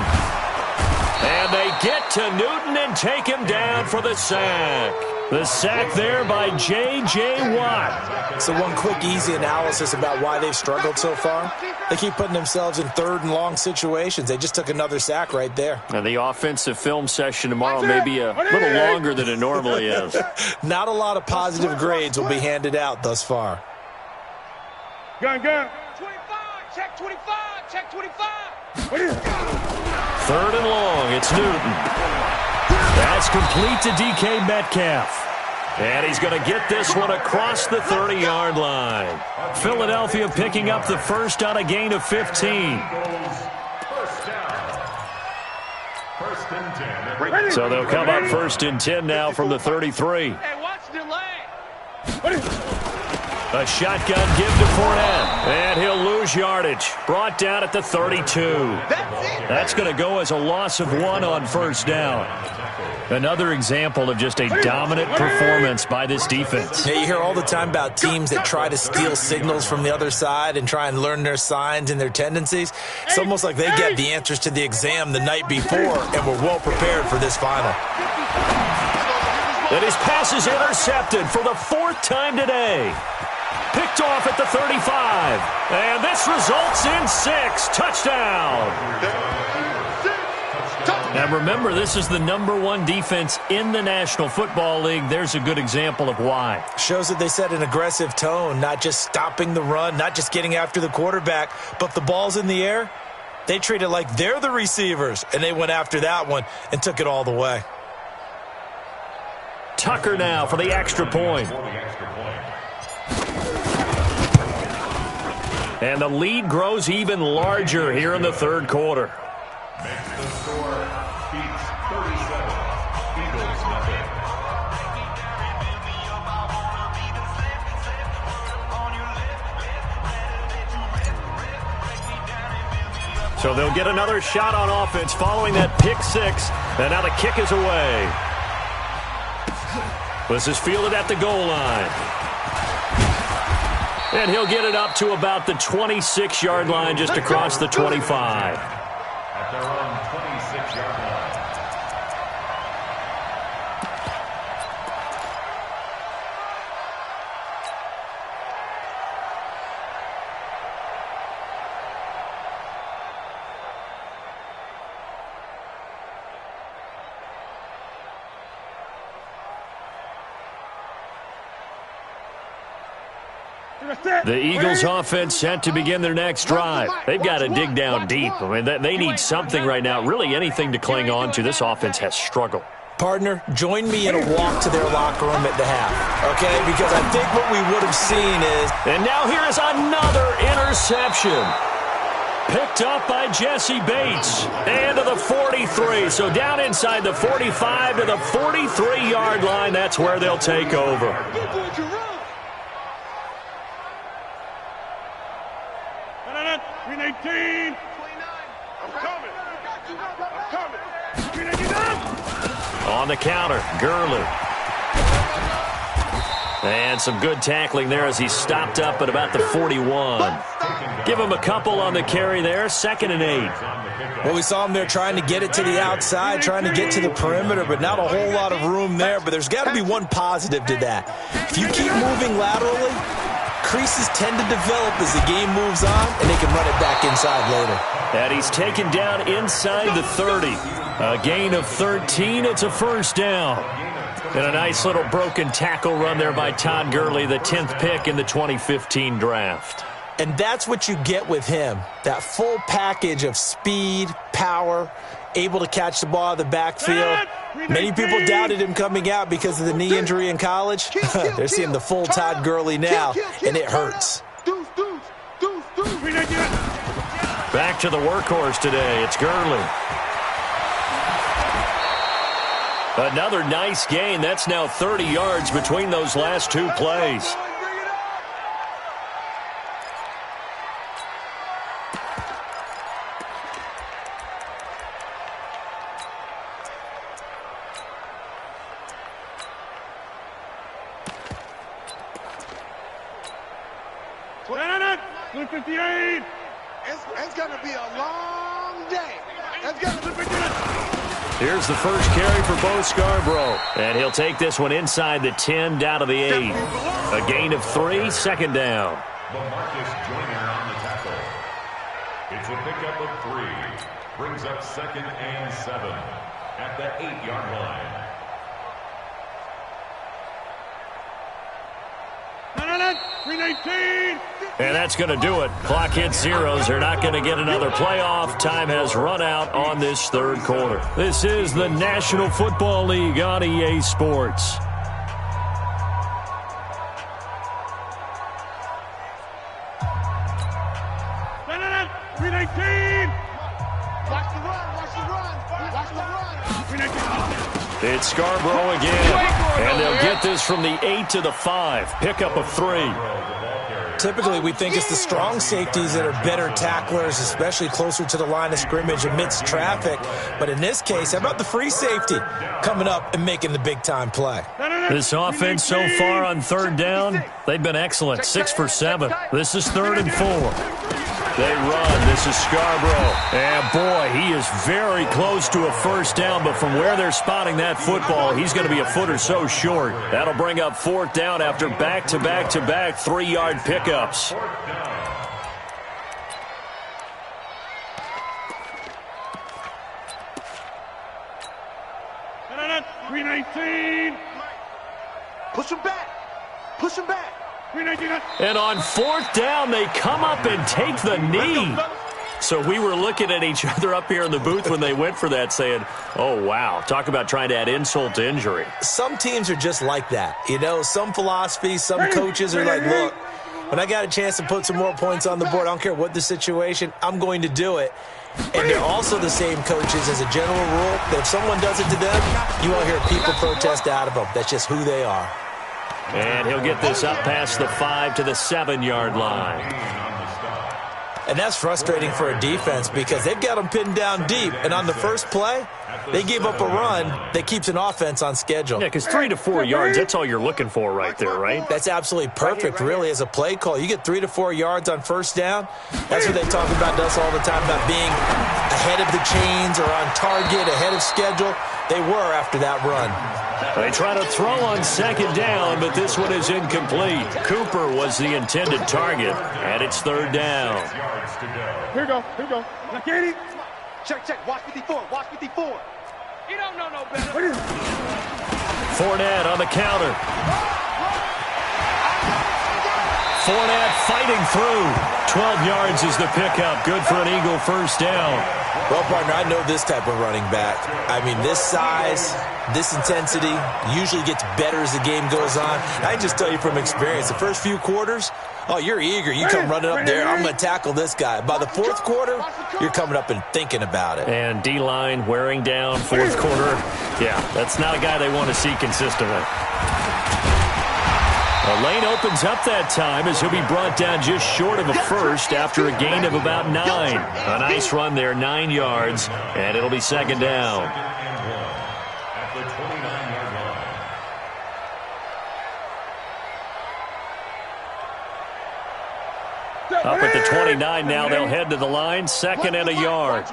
And they get to Newton and take him down for the sack. The sack there by J.J. Watt. So one quick, easy analysis about why they've struggled so far. They keep putting themselves in 3rd and long situations. They just took another sack right there. And the offensive film session tomorrow may be a little longer than it normally is. Not a lot of positive grades will be handed out thus far. Gun. 25. Check 25. Check 25. 3rd and long, it's Newton. That's complete to DK Metcalf. And he's going to get this one across the 30-yard line. Philadelphia picking up the first on a gain of 15. First and 10. So they'll come up first and 10 now from the 33. Hey, watch the lane. A shotgun give to Fournette, and he'll lose yardage. Brought down at the 32. That's going to go as a loss of 1 on first down. Another example of just a dominant performance by this defense. Yeah, you hear all the time about teams that try to steal signals from the other side and try and learn their signs and their tendencies. It's almost like they get the answers to the exam the night before and were well prepared for this final. And his pass is intercepted for the 4th time today. Picked off at the 35. And this results in 6. Touchdown. Now remember, this is the #1 defense in the National Football League. There's a good example of why. Shows that they set an aggressive tone, not just stopping the run, not just getting after the quarterback, but if the ball's in the air, they treat it like they're the receivers, and they went after that one and took it all the way. Tucker now for the extra point. And the lead grows even larger here in the 3rd quarter. Makes the score Beats 37. Eagles nothing. So they'll get another shot on offense following that pick 6. And now the kick is away. This is fielded at the goal line. And he'll get it up to about the 26-yard line, just across the 25. At their own 26-yard line. The Eagles offense set to begin their next drive. They've got to dig down deep. I mean, they need something right now, really anything to cling on to. This offense has struggled. Partner, join me in a walk to their locker room at the half, okay? Because I think what we would have seen is... And now here is another interception. Picked up by Jesse Bates. And to the 43. So down inside the 45 to the 43-yard line. That's where they'll take over. 319. I'm coming. I'm coming. 319. On the counter, Gurley. And some good tackling there as he stopped up at about the 41. Give him a couple on the carry there. 2nd and 8. Well, we saw him there trying to get it to the outside, trying to get to the perimeter, but not a whole lot of room there. But there's got to be one positive to that. If you keep moving laterally, creases tend to develop as the game moves on, and they can run it back inside later. And he's taken down inside the 30. A gain of 13. It's a first down. And a nice little broken tackle run there by Todd Gurley, the 10th pick in the 2015 draft. And that's what you get with him, that full package of speed, power, able to catch the ball out of the backfield. Many people doubted him coming out because of the knee injury in college. They're seeing the full Todd Gurley now, and it hurts. Back to the workhorse today. It's Gurley. Another nice gain. That's now 30 yards between those last 2 plays. It's going to be a long day. Here's the first carry for Bo Scarborough. And he'll take this one inside the 10, down to the 8. A gain of 3, 2nd down. Lamarcus Joyner on the tackle. It's a pickup of 3. Brings up 2nd and 7 at the 8-yard line. And that's going to do it. Clock hits zeros. They're not going to get another playoff. Time has run out on this 3rd quarter. This is the National Football League on EA Sports. Watch the run. Watch the run. Watch the run. It's Scarborough again. And they'll get this from the 8 to the 5. Pickup of 3. Typically, we think it's the strong safeties that are better tacklers, especially closer to the line of scrimmage amidst traffic. But in this case, how about the free safety coming up and making the big-time play? This offense so far on third down, they've been excellent. 6 for 7. This is 3rd and 4. They run. This is Scarborough. And, boy, he is very close to a first down, but from where they're spotting that football, he's going to be a foot or so short. That'll bring up 4th down after back-to-back-to-back 3-yard pickups. 319. Push him back. Push him back. 319. And on 4th down, they come up and take the knee. So we were looking at each other up here in the booth when they went for that saying, oh, wow, talk about trying to add insult to injury. Some teams are just like that. You know, some philosophies, some coaches are like, look, when I got a chance to put some more points on the board, I don't care what the situation, I'm going to do it. And they're also the same coaches as a general rule that if someone does it to them, you won't hear people protest out of them. That's just who they are. And he'll get this up past the 5 to the 7-yard line. And that's frustrating for a defense because they've got them pinned down deep. And on the first play, they gave up a run that keeps an offense on schedule. Yeah, because 3 to 4 yards, that's all you're looking for right there, right? That's absolutely perfect, really, as a play call. You get 3 to 4 yards on first down. That's what they talk about us all the time, about being ahead of the chains or on target, ahead of schedule. They were after that run. They try to throw on 2nd down, but this one is incomplete. Cooper was the intended target, and it's 3rd down. Here we go. Here we go. Now, Katie. Check. Watch 54. Watch 54. He don't know no better. Fournette on the counter. Fournette fighting through. 12 yards is the pickup. Good for an Eagle first down. Well, partner, I know this type of running back. I mean, this size, this intensity usually gets better as the game goes on. I can just tell you from experience, the first few quarters, oh, you're eager. You come running up there, I'm going to tackle this guy. By the 4th quarter, you're coming up and thinking about it. And D-line wearing down 4th quarter. Yeah, that's not a guy they want to see consistently. The lane opens up that time as he'll be brought down just short of a first after a gain of about 9. A nice run there, 9 yards, and it'll be 2nd down. At the 29-yard line. Up at the 29 now, they'll head to the line, 2nd and a yard.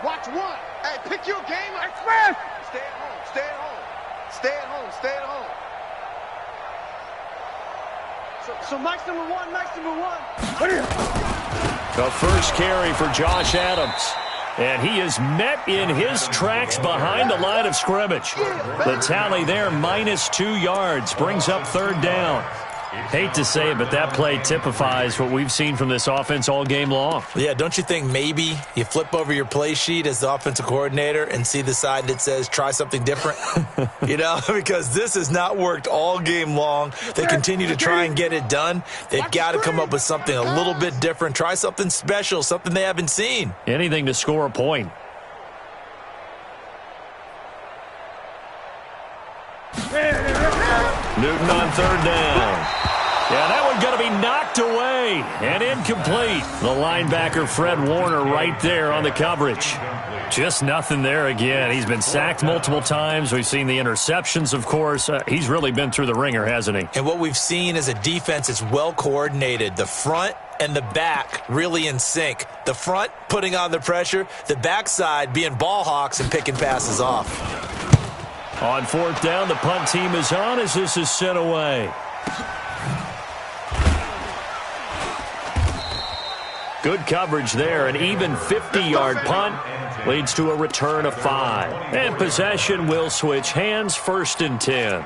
Watch one. Hey, pick your game up. Express. Stay at home. Stay at home. Stay at home. Stay at home. So Mike's number one. The first carry for Josh Adams. And he is met in his tracks behind the line of scrimmage. The tally there, -2 yards, brings up 3rd down. Hate to say it, but that play typifies what we've seen from this offense all game long. Yeah, don't you think maybe you flip over your play sheet as the offensive coordinator and see the side that says try something different? You know, because this has not worked all game long. They continue to try and get it done. They've got to come up with something a little bit different. Try something special, something they haven't seen. Anything to score a point. Newton on 3rd down. Yeah, that one going to be knocked away and incomplete. The linebacker, Fred Warner, right there on the coverage. Just nothing there again. He's been sacked multiple times. We've seen the interceptions, of course. He's really been through the ringer, hasn't he? And what we've seen is a defense that's well coordinated. The front and the back really in sync. The front putting on the pressure. The backside being ball hawks and picking passes off. On 4th down, the punt team is on as this is sent away. Good coverage there. An even 50-yard punt leads to a return of 5. And possession will switch hands, 1st and 10.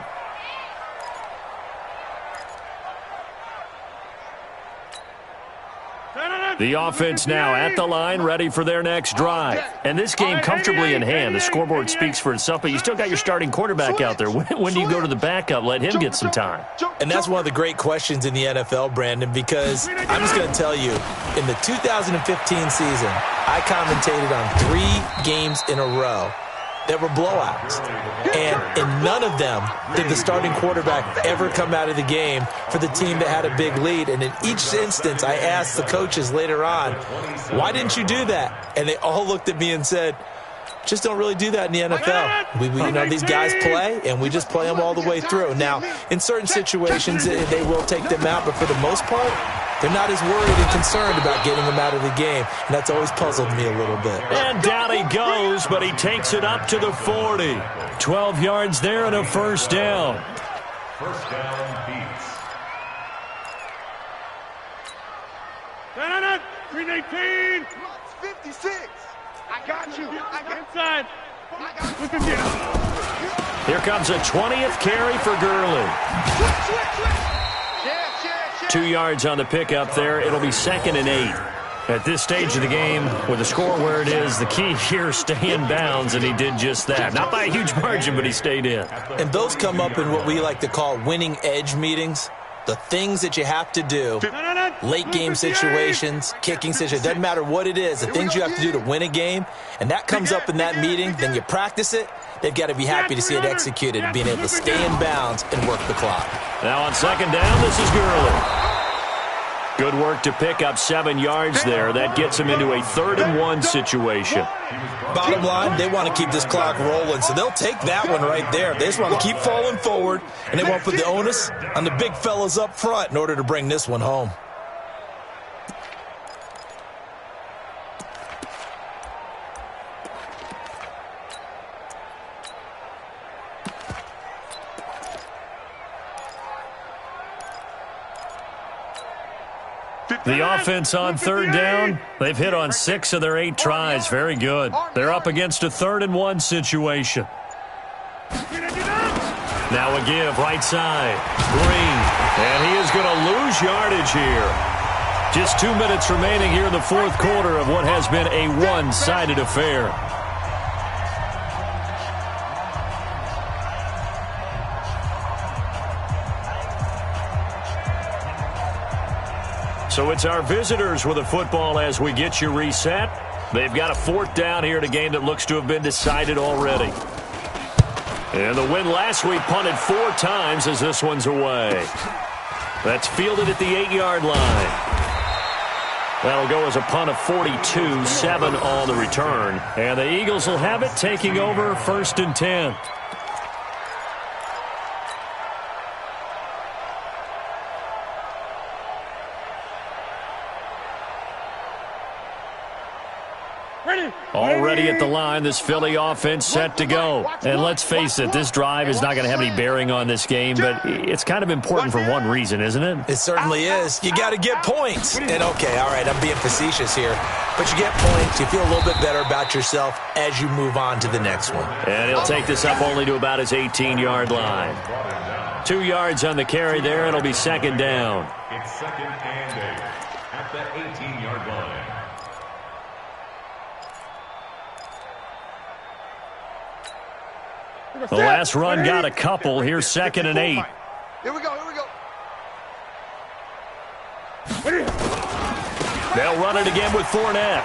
The offense now at the line, ready for their next drive. And this game comfortably in hand. The scoreboard speaks for itself, but you still got your starting quarterback out there. When do you go to the backup? Let him get some time. And that's one of the great questions in the NFL, Brandon, because I'm just going to tell you, in the 2015 season, I commentated on 3 games in a row that were blowouts. And in none of them did the starting quarterback ever come out of the game for the team that had a big lead. And in each instance, I asked the coaches later on, why didn't you do that? And they all looked at me and said, just don't really do that in the NFL. These guys play, and we just play them all the way through. Now, in certain situations, they will take them out, but for the most part, they're not as worried and concerned about getting them out of the game, and that's always puzzled me a little bit. And down he goes, but he takes it up to the 40. 12 yards there and a first down. First down beats. 319. 56. I got you. Inside. Here comes a 20th carry for Gurley. 2 yards on the pickup there. It'll be 2nd and 8. At this stage of the game, with the score where it is, the key here is stay in bounds, and he did just that. Not by a huge margin, but he stayed in. And those come up in what we like to call winning edge meetings. The things that you have to do, late game situations, kicking situations, doesn't matter what it is, the things you have to do to win a game, and that comes up in that meeting, then you practice it, they've got to be happy to see it executed, being able to stay in bounds and work the clock. Now on 2nd down, this is Gurley. Good work to pick up 7 yards there. That gets him into a 3rd and 1 situation. Bottom line, they want to keep this clock rolling, so they'll take that one right there. They just want to keep falling forward, and they want to put the onus on the big fellas up front in order to bring this one home. The offense on 3rd down, they've hit on 6 of their 8 tries. Very good. They're up against a 3rd and 1 situation. Now a give, right side. Green, and he is going to lose yardage here. Just 2 minutes remaining here in the 4th quarter of what has been a one-sided affair. So it's our visitors with the football as we get you reset. They've got a 4th down here in a game that looks to have been decided already. And the win last week punted 4 times as this one's away. That's fielded at the 8-yard line. That'll go as a punt of 42, 7 on the return. And the Eagles will have it, taking over 1st and 10. Already at the line, this Philly offense set to go. And let's face it, this drive is not going to have any bearing on this game, but it's kind of important for one reason, isn't it? It certainly is. You got to get points. And okay, all right, I'm being facetious here, but you get points, you feel a little bit better about yourself as you move on to the next one. And he'll take this up only to about his 18-yard line. 2 yards on the carry there. It'll be 2nd down. It's 2nd and 8 at the 18-yard line. The last run got a couple. Here's 2nd and 8. Here we go. They'll run it again with Fournette.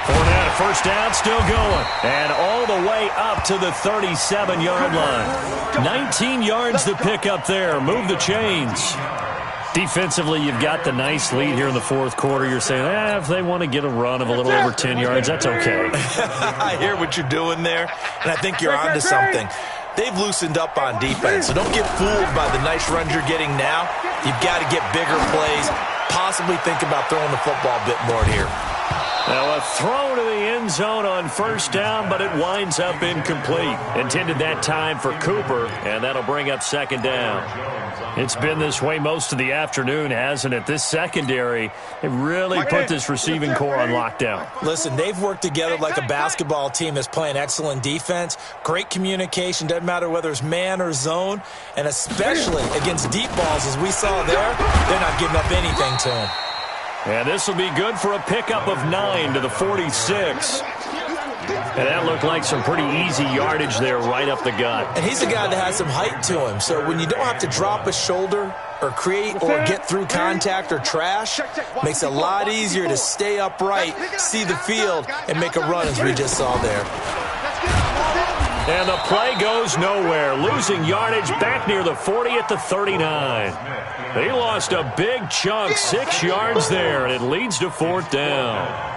Fournette, first down, still going. And all the way up to the 37-yard line. 19 yards to pick up there. Move the chains. Defensively, you've got the nice lead here in the 4th quarter. You're saying, if they want to get a run of a little over 10 yards, that's okay. I hear what you're doing there, and I think you're onto something. They've loosened up on defense, so don't get fooled by the nice runs you're getting now. You've got to get bigger plays, possibly think about throwing the football a bit more here. Now a throw to the end zone on 1st down, but it winds up incomplete. Intended that time for Cooper, and that'll bring up 2nd down. It's been this way most of the afternoon, hasn't it? This secondary, they really put this receiving core on lockdown. Listen, they've worked together like a basketball team that's playing excellent defense. Great communication, doesn't matter whether it's man or zone, and especially against deep balls as we saw there, they're not giving up anything to them. And this will be good for a pickup of 9 to the 46. And that looked like some pretty easy yardage there right up the gut. And he's a guy that has some height to him, so when you don't have to drop a shoulder or create or get through contact or trash, makes it a lot easier to stay upright, see the field, and make a run as we just saw there. And the play goes nowhere, losing yardage back near the 40 at the 39. He lost a big chunk, 6 yards there, and it leads to 4th down.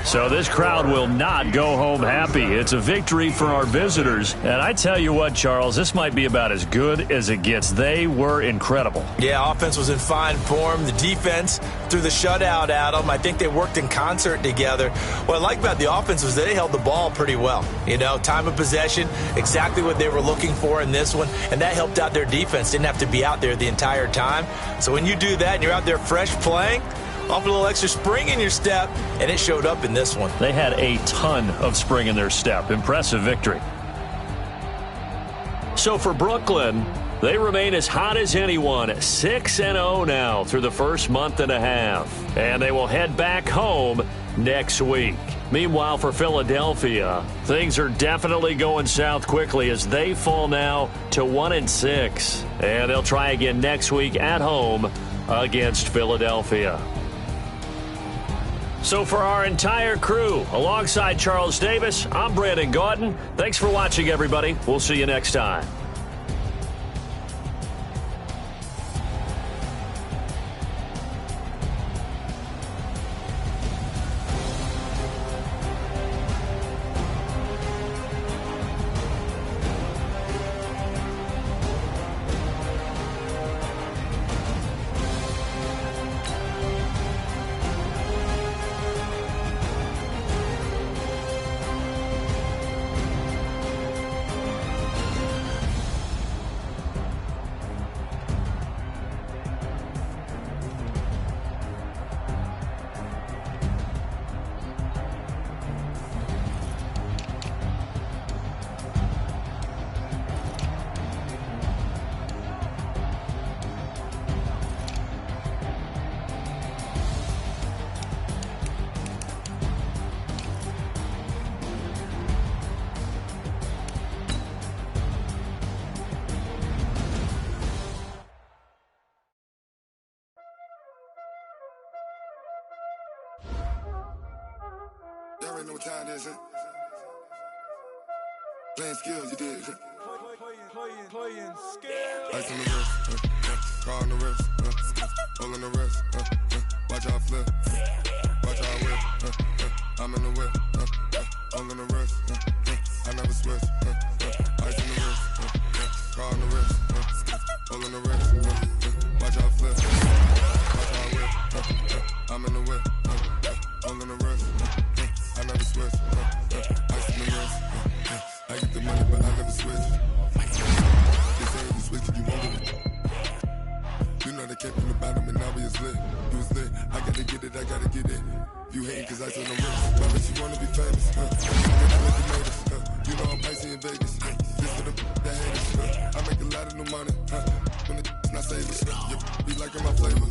So this crowd will not go home happy. It's a victory for our visitors. And I tell you what, Charles, this might be about as good as it gets. They were incredible. Yeah, offense was in fine form. The defense threw the shutout at them. I think they worked in concert together. What I like about the offense was they held the ball pretty well. You know, time of possession, exactly what they were looking for in this one. And that helped out their defense. Didn't have to be out there the entire time. So when you do that and you're out there fresh playing, off a little extra spring in your step, and it showed up in this one. They had a ton of spring in their step. Impressive victory. So for Brooklyn, they remain as hot as anyone, 6-0 now through the first month and a half. And they will head back home next week. Meanwhile, for Philadelphia, things are definitely going south quickly as they fall now to 1-6. And they'll try again next week at home against Philadelphia. So for our entire crew, alongside Charles Davis, I'm Brandon Gaudin. Thanks for watching, everybody. We'll see you next time. Y'all already know what time it is, huh? Playing skills, you did. Playing skills. Ice on the wrist, car on the wrist, hole in the wrist, watch out flip, watch out whip, I'm in the whip, hole in the wrist, I never switch, ice on the wrist, car on the wrist, hole in the wrist, watch out flip, watch out whip, I'm in the whip, hole in the wrist, I never switch, ice on the wrist, I get the money but I never switch. They say if you switch it, you won't get it. You know they came from the bottom and now we is lit. You was lit, I gotta get it, I gotta get it. You hating cause I told them rich. My bitch, you wanna be famous, you know I'm icy in Vegas. This for the that haters, I make a lot of new money, when it's not saving, be liking my flavor,